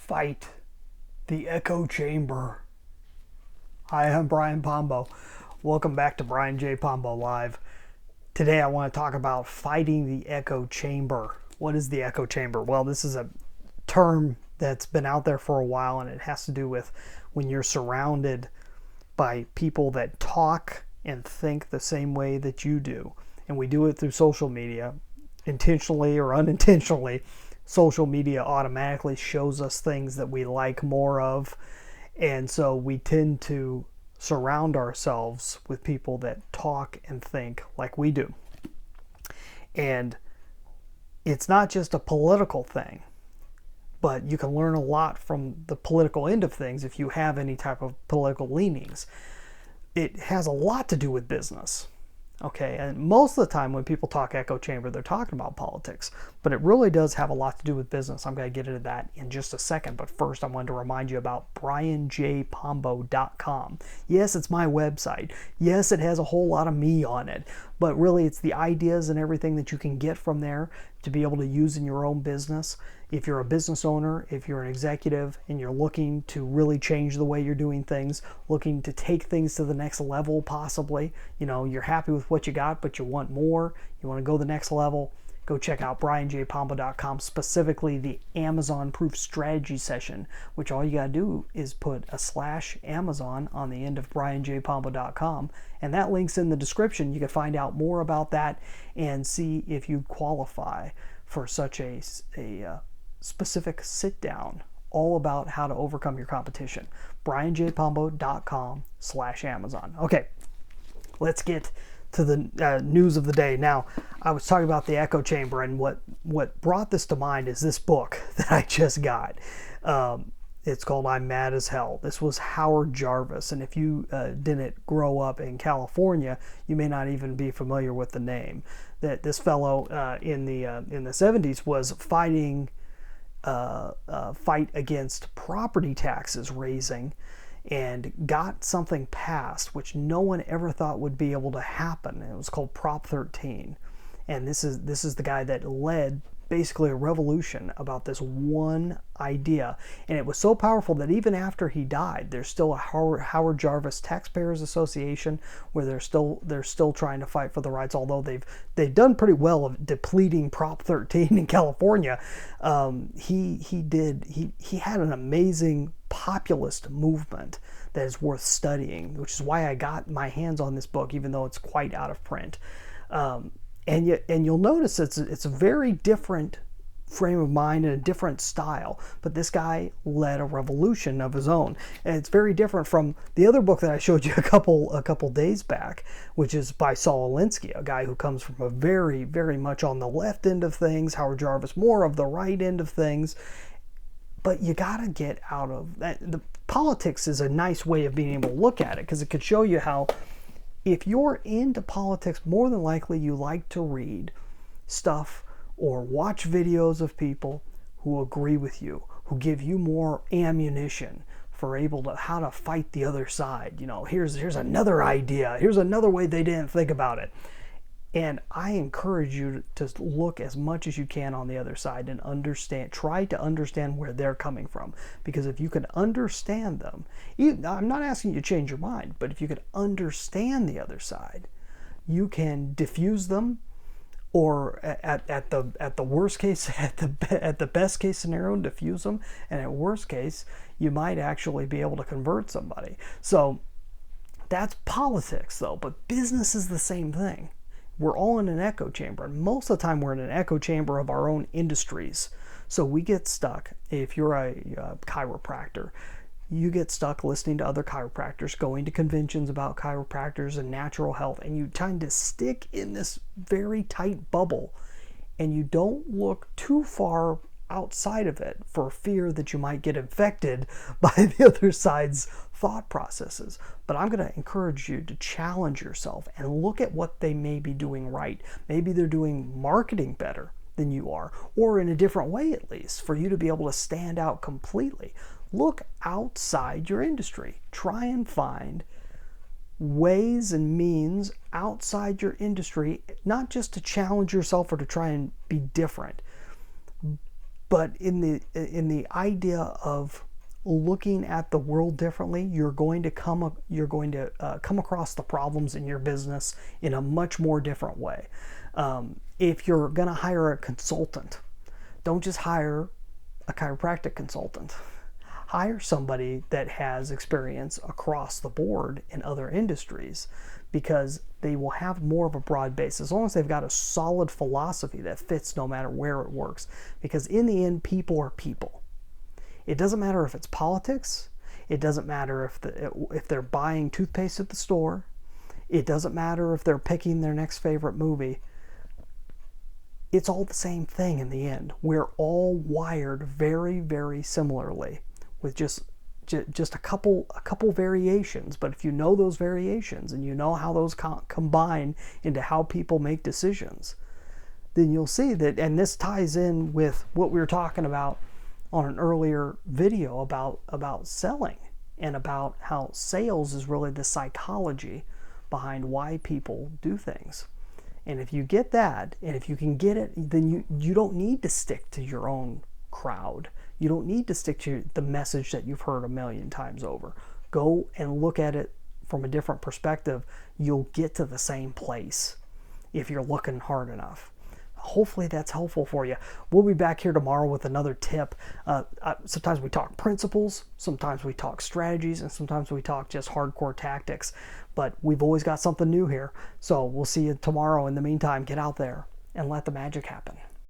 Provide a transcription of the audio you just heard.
Fight the echo chamber. Hi, I'm Brian Pombo. Welcome back to Brian J. Pombo Live. Today I want to talk about fighting the echo chamber. What is the echo chamber? Well, this is a term that's been out there for a while, and it has to do with when you're surrounded by people that talk and think the same way that you do. And we do it through social media, intentionally or unintentionally. Social media automatically shows us things that we like more of, and so we tend to surround ourselves with people that talk and think like we do. And it's not just a political thing, but you can learn a lot from the political end of things if you have any type of political leanings. It has a lot to do with business. Okay, and most of the time when people talk echo chamber, they're talking about politics, but it really does have a lot to do with business. I'm going to get into that in just a second, but first I wanted to remind you about brianjpombo.com. Yes, it's my website. Yes, it has a whole lot of me on it, but really it's the ideas and everything that you can get from there to be able to use in your own business. If you're a business owner, if you're an executive, and you're looking to really change the way you're doing things, looking to take things to the next level possibly, you're happy with what you got, but you want more, you want to go the next level, go check out brianjpombo.com, specifically the Amazon Proof Strategy session, which all you got to do is put a /Amazon on the end of brianjpombo.com, and that link's in the description. You can find out more about that and see if you qualify for such a specific sit down all about how to overcome your competition. brianjpombo.com /Amazon. Okay, let's get to the news of the day. Now, I was talking about the echo chamber, and what brought this to mind is this book that I just got. It's called I'm Mad as Hell. This was Howard Jarvis, and if you didn't grow up in California, you may not even be familiar with the name. That this fellow in the 70s was fighting fight against property taxes raising, and got something passed which no one ever thought would be able to happen. It was called Prop 13, and this is the guy that led basically a revolution about this one idea. And it was so powerful that even after he died, there's still a Howard Jarvis Taxpayers Association where they're still trying to fight for the rights, although they've done pretty well of depleting Prop 13 in California. He had an amazing populist movement that is worth studying, which is why I got my hands on this book, even though it's quite out of print. And you'll notice it's a very different frame of mind and a different style, but this guy led a revolution of his own, and it's very different from the other book that I showed you a couple days back, which is by Saul Alinsky, a guy who comes from a very, very much on the left end of things. Howard Jarvis more of the right end of things. But you got to get out of that. The politics is a nice way of being able to look at it, because it could show you how, if you're into politics, more than likely you like to read stuff or watch videos of people who agree with you, who give you more ammunition for how to fight the other side. Here's another idea. Here's another way they didn't think about it. And I encourage you to look as much as you can on the other side and try to understand where they're coming from. Because if you can understand them, I'm not asking you to change your mind, but if you can understand the other side, you can diffuse them, or at the worst case, at the best case scenario, diffuse them, and at worst case, you might actually be able to convert somebody. So that's politics, though. But business is the same thing. We're all in an echo chamber, and most of the time we're in an echo chamber of our own industries. So we get stuck. If you're a chiropractor, you get stuck listening to other chiropractors, going to conventions about chiropractors and natural health, and you tend to stick in this very tight bubble, and you don't look too far outside of it for fear that you might get infected by the other side's thought processes. But I'm going to encourage you to challenge yourself and look at what they may be doing right. Maybe they're doing marketing better than you are, or in a different way at least, for you to be able to stand out completely. Look outside your industry. Try and find ways and means outside your industry, not just to challenge yourself or to try and be different, But in the idea of looking at the world differently, you're going to come across the problems in your business in a much more different way. If you're going to hire a consultant, don't just hire a chiropractic consultant. Hire somebody that has experience across the board in other industries, because they will have more of a broad base as long as they've got a solid philosophy that fits no matter where it works. Because in the end, people are people. It doesn't matter if it's politics. It doesn't matter if they're buying toothpaste at the store. It doesn't matter if they're picking their next favorite movie. It's all the same thing in the end. We're all wired very, very similarly, with just a couple variations. But if you know those variations and you know how those combine into how people make decisions, then you'll see that. And this ties in with what we were talking about on an earlier video about selling, and about how sales is really the psychology behind why people do things. And if you get that, and if you can get it, then you don't need to stick to your own crowd. You don't need to stick to the message that you've heard a million times over. Go and look at it from a different perspective. You'll get to the same place if you're looking hard enough. Hopefully that's helpful for you. We'll be back here tomorrow with another tip. Sometimes we talk principles, sometimes we talk strategies, and sometimes we talk just hardcore tactics. But we've always got something new here. So we'll see you tomorrow. In the meantime, get out there and let the magic happen.